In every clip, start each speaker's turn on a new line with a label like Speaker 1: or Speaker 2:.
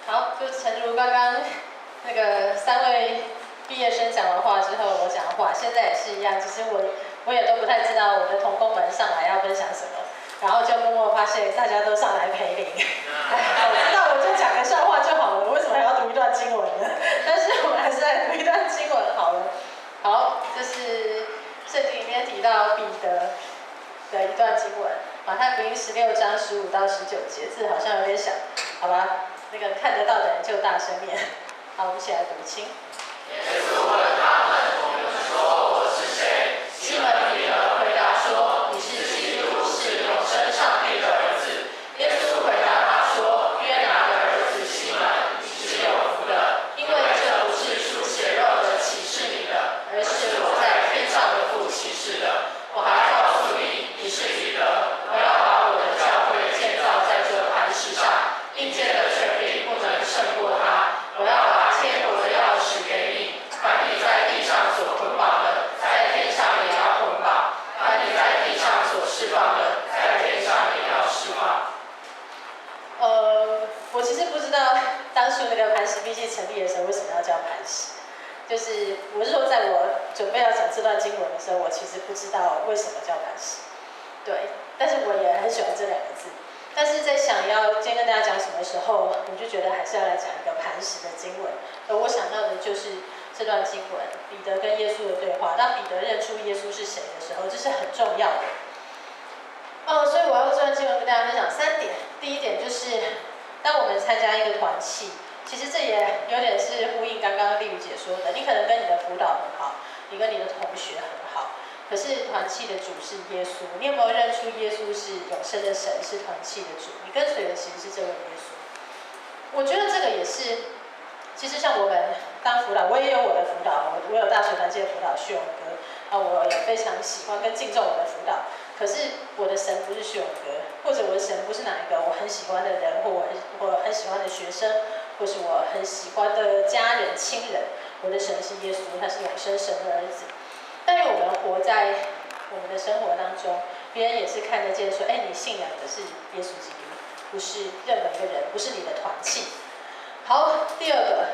Speaker 1: 好，就诚如刚刚那个3位毕业生讲完话之后，我讲话，现在也是一样，只是我也都不太知道我的同工们上来要分享什么，然后就默默发现大家都上来陪领。我知道我就讲个笑话就好了，为什么还要读一段经文呢？但是我们还是来读一段经文好了。好，这是圣经里面提到彼得的一段经文，马太福音16章15到19节，字好像有点小，好吧？那个看得到的人就大声念。好，我们一起来读经。
Speaker 2: 耶稣问他们：“你们说我是谁？”西门彼得回答说：“你是基督，是永生上帝的儿子。”耶稣回答他说：“约拿的儿子西门，你是有福的，因为这不是属血肉的启示你的，而是我在天上的父启示的。我还告诉你，你是彼得，我要把我的教会建造在这磐石上，阴间的权柄不能胜过它。我要把天国的钥匙给你，凡你在地上所捆绑的，在天上也要捆绑；凡你在地上所释放的，在天上也要释放。”
Speaker 1: 我其实不知道当初那个磐石笔记成立的时候为什么要叫磐石，就是我是说，在我准备要讲这段经文的时候，我其实不知道为什么叫磐石，对，但是我也很喜欢这2个字。但是在想要今天跟大家讲什么的时候，我就觉得还是要来讲一个磐石的经文，而我想到的就是这段经文，彼得跟耶稣的对话。当彼得认出耶稣是谁的时候，这是很重要的。所以我要用这段经文跟大家分享3点。第一点就是，当我们参加一个团契，其实这也有点是呼应刚刚丽宇姐说的，你可能跟你的辅导很好，你跟你的同学很好，可是团契的主是耶稣，你有没有认出耶稣是永生的神，是团契的主？你跟随的其实是这位耶稣。我觉得这个也是，其实像我们当辅导，我也有我的辅导，我有大学团契的辅导旭勇哥，我也非常喜欢跟敬重我的辅导。可是我的神不是旭勇哥，或者我的神不是哪一个我很喜欢的人，或我很喜欢的学生，或是我很喜欢的家人亲人。我的神是耶稣，他是永生神的儿子。但是我们活在我们的生活当中，别人也是看得见说，你信仰的是耶稣基督，不是任何一个人，不是你的团契。好，第2个，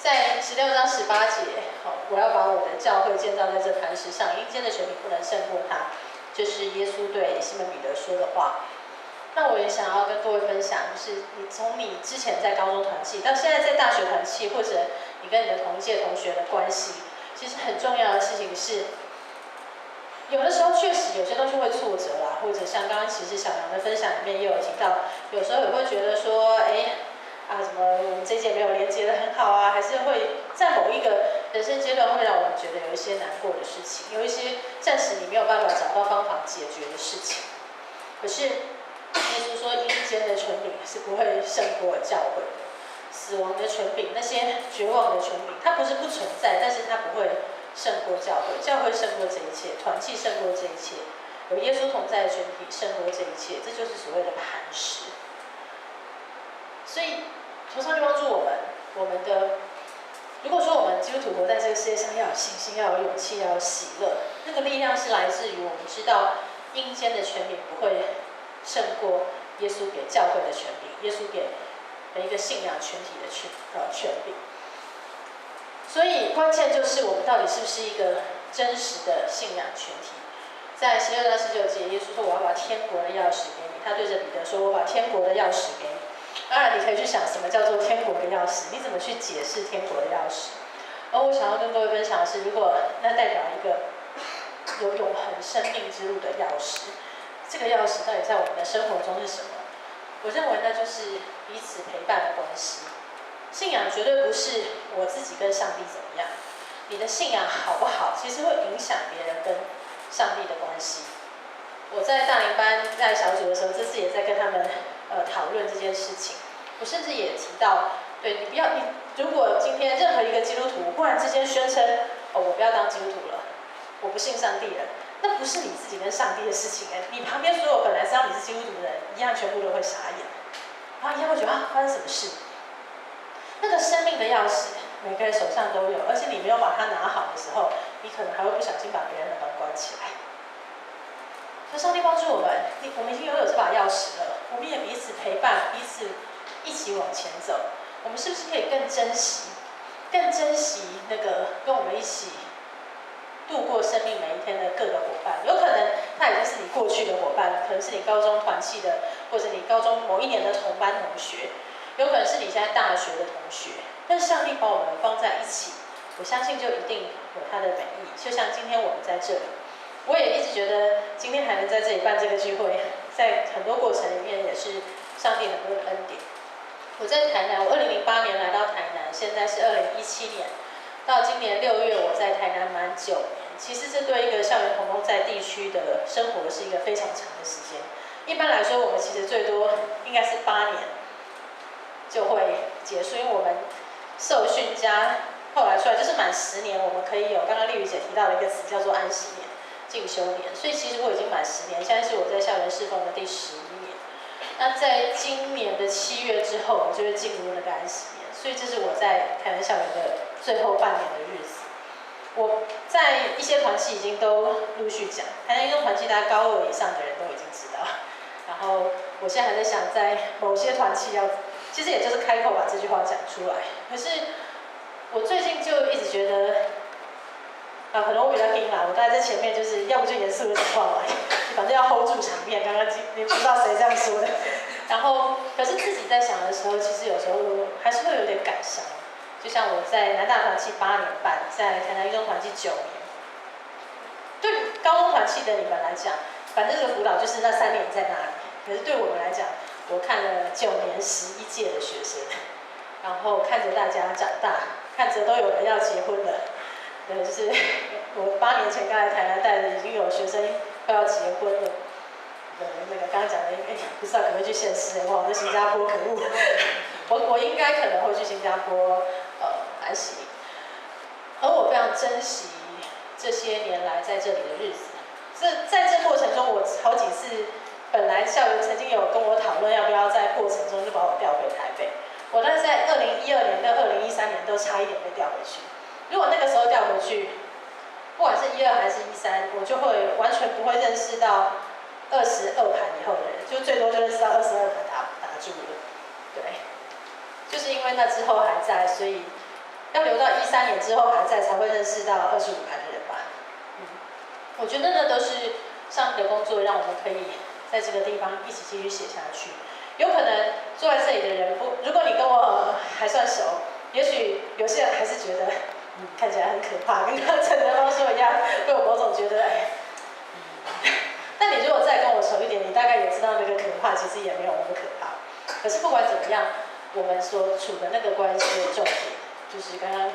Speaker 1: 在16章18节，我要把我的教会建造在这磐石上，阴间的权柄不能胜过它，这是耶稣对西门彼得说的话。那我也想要跟各位分享，就是你从你之前在高中团契，到现在在大学团契，或者你跟你的同届同学的关系，其实很重要的事情是，有的时候确实有些东西会挫折啦，或者像刚刚其实小杨的分享里面也有提到，有时候也会觉得说，怎么我们这一届没有连接得很好啊，还是会在某一个人生阶段会让我们觉得有一些难过的事情，有一些暂时你没有办法找到方法解决的事情。可是耶稣说，阴间的权柄是不会胜过教会的，死亡的权柄，那些绝望的权柄，它不是不存在，但是它不会胜过教会，教会胜过这一切，团契胜过这一切，有耶稣同在的群体胜过这一切，这就是所谓的磐石。所以求上帝帮助我们的，如果说我们基督徒活在这个世界上，要有信心，要有勇气，要有喜乐，那个力量是来自于我们知道阴间的权柄不会胜过耶稣给教会的权柄，耶稣给每一个信仰群体的权柄。所以关键就是我们到底是不是一个真实的信仰群体。在16章19节，耶稣说：“我要把天国的钥匙给你。”他对着彼得说：“我把天国的钥匙给你。”当然，你可以去想什么叫做天国的钥匙，你怎么去解释天国的钥匙？而我想要跟各位分享的是，如果那代表一个有永恒生命之路的钥匙，这个钥匙到底在我们的生活中是什么？我认为那就是彼此陪伴的关系。信仰绝对不是我自己跟上帝怎么样，你的信仰好不好，其实会影响别人跟上帝的关系。我在大龄班在小组的时候，这次也在跟他们讨论这件事情。我甚至也提到，对你不要，你如果今天任何一个基督徒忽然之间宣称，我不要当基督徒了，我不信上帝了，那不是你自己跟上帝的事情你旁边所有本来知道你是基督徒的人，一样全部都会傻眼，然后一样会觉得发生什么事？那个生命的钥匙，每个人手上都有，而且你没有把它拿好的时候，你可能还会不小心把别人的门关起来。所以上帝帮助我们，我们已经拥有这把钥匙了，我们也彼此陪伴，彼此一起起往前走，我们是不是可以更珍惜那个跟我们一起度过生命每一天的各个伙伴？有可能他已经是你过去的伙伴，可能是你高中团契的，或者你高中某一年的同班同学，有可能是你现在大学的同学。但是上帝把我们放在一起，我相信就一定有他的美意。就像今天我们在这里，我也一直觉得今天还能在这里办这个聚会，在很多过程里面也是上帝很多的恩典。我在台南，我2008年来到台南，现在是2017年，到今年6月我在台南满9年。其实这对一个校园同工在地区的生活是一个非常长的时间。一般来说，我们其实最多应该是8年就会结束，因为我们受训加后来出来就是满10年，我们可以有刚刚丽宇姐提到的一个词叫做安息年、进修年。所以其实我已经满10年，现在是我在校园侍奉的第11年。那在今年的7月之后，我们就会进入那个安息年，所以这是我在台南校园的最后半年的日子。我在一些团契已经都陆续讲，台南运动团契大概高2以上的人都已经知道。然后我现在还在想，在某些团契其实也就是开口把这句话讲出来。可是我最近就一直觉得，可能我比较硬啦，我大概在前面就是要不就严肃的讲话嘛，反正要 hold 住场面。刚刚你不知道谁这样说的，然后可是自己在想的时候，其实有时候还是会有点感伤。就像我在南大团契8年半，在台南一中团契9年。对高中团契的你们来讲，反正这个辅导就是那3年在那里。可是对我们来讲，我看了9年11届的学生，然后看着大家长大，看着都有人要结婚了。就是我8年前刚来台南带的，已经有学生快要结婚了。那个刚刚讲的，不知道可不可以去县市？哇，在新加坡可恶。我应该可能会去新加坡安息。而我非常珍惜这些年来在这里的日子。在这过程中，我好几次本来校园曾经有跟我讨论要不要在过程中就把我调回台北。我大概在2012年跟2013年都差一点被调回去。如果那个时候调回去，不管是12还是13，我就会完全不会认识到22盘以后的人，就最多就认识到22盘打住了。对，就是因为那之后还在，所以要留到13年之后还在，才会认识到25盘的人吧。我觉得那都是上帝的工作，让我们可以在这个地方一起继续写下去。有可能坐在这里的人如果你跟我还算熟，也许有些人还是觉得，看起来很可怕，跟刚陈德芳说一样，会有某种觉得，但你如果再跟我熟一点，你大概也知道那个可怕其实也没有那么可怕。可是不管怎么样，我们所处的那个关系的重点，就是刚刚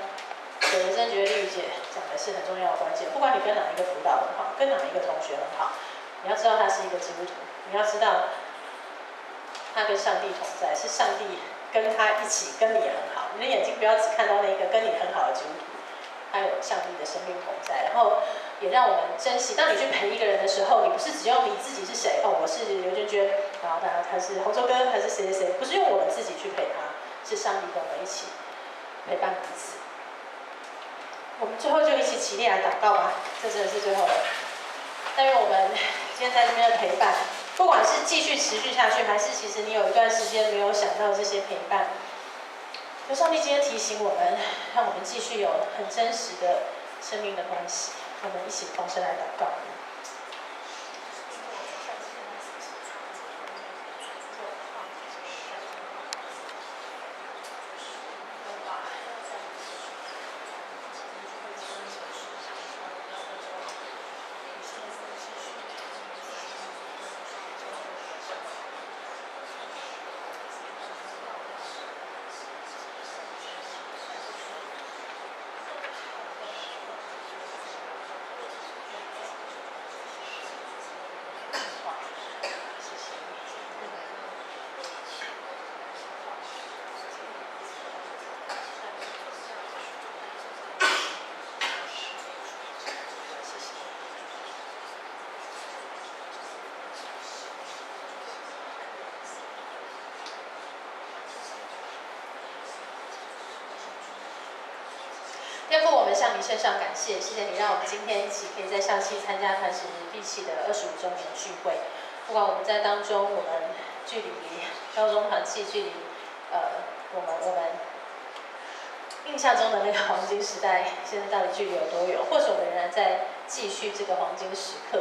Speaker 1: 有人生觉得丽宇姐讲的是很重要的关键。不管你跟哪一个辅导很好，跟哪一个同学很好，你要知道他是一个基督徒，你要知道他跟上帝同在，是上帝跟他一起，跟你也很好。你的眼睛不要只看到那个跟你很好的基督徒，还有上帝的生命同在。然后也让我们珍惜，当你去陪一个人的时候，你不是只用你自己是谁我是刘娟娟，然后他是洪州哥，还是谁谁谁，不是用我们自己去陪他，是上帝跟我们一起陪伴彼此。我们最后就一起起立来祷告吧，这真的是最后的。但愿我们今天在这边的陪伴，不管是继续持续下去，还是其实你有一段时间没有想到这些陪伴，求上帝今天提醒我们，让我们继续有很真实的生命的关系。我们一起同声来祷告。天父，我们向你献上感谢，谢谢你让我们今天一起可以在校期参加团史地契的25周年聚会。不管我们在当中，我们距离高中团契距离我们印象中的那个黄金时代，现在到底距离有多远？或许我们仍然在继续这个黄金时刻。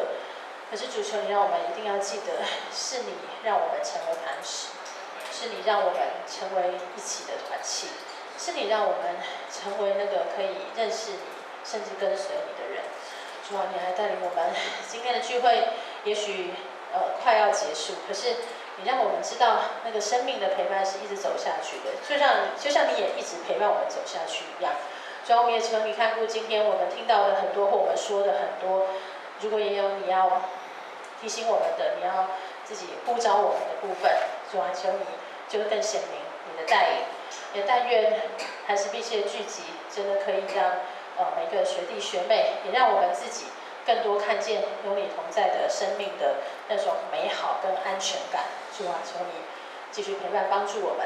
Speaker 1: 可是主求你让我们一定要记得，是你让我们成为磐石，是你让我们成为一起的团契，是你让我们成为那个可以认识你，甚至跟随你的人。主啊，你还带领我们，今天的聚会也许快要结束，可是你让我们知道，那个生命的陪伴是一直走下去的，就像你也一直陪伴我们走下去一样。主啊，我们也求你看顾今天我们听到的很多，或我们说的很多，如果也有你要提醒我们的，你要自己呼召我们的部分，主啊，求你就更显明你的带领，也但愿还是必须的聚集，真的可以让每个学弟学妹，也让我们自己更多看见有你同在的生命的那种美好跟安全感。主啊，求你继续陪伴帮助我们。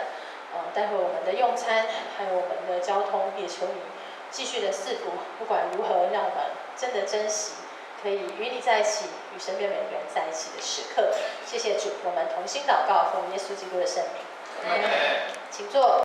Speaker 1: 待会我们的用餐，还有我们的交通，也求你继续的赐福。不管如何，让我们真的珍惜可以与你在一起，与身边每个人在一起的时刻。谢谢主，我们同心祷告，奉耶稣基督的圣名。请坐。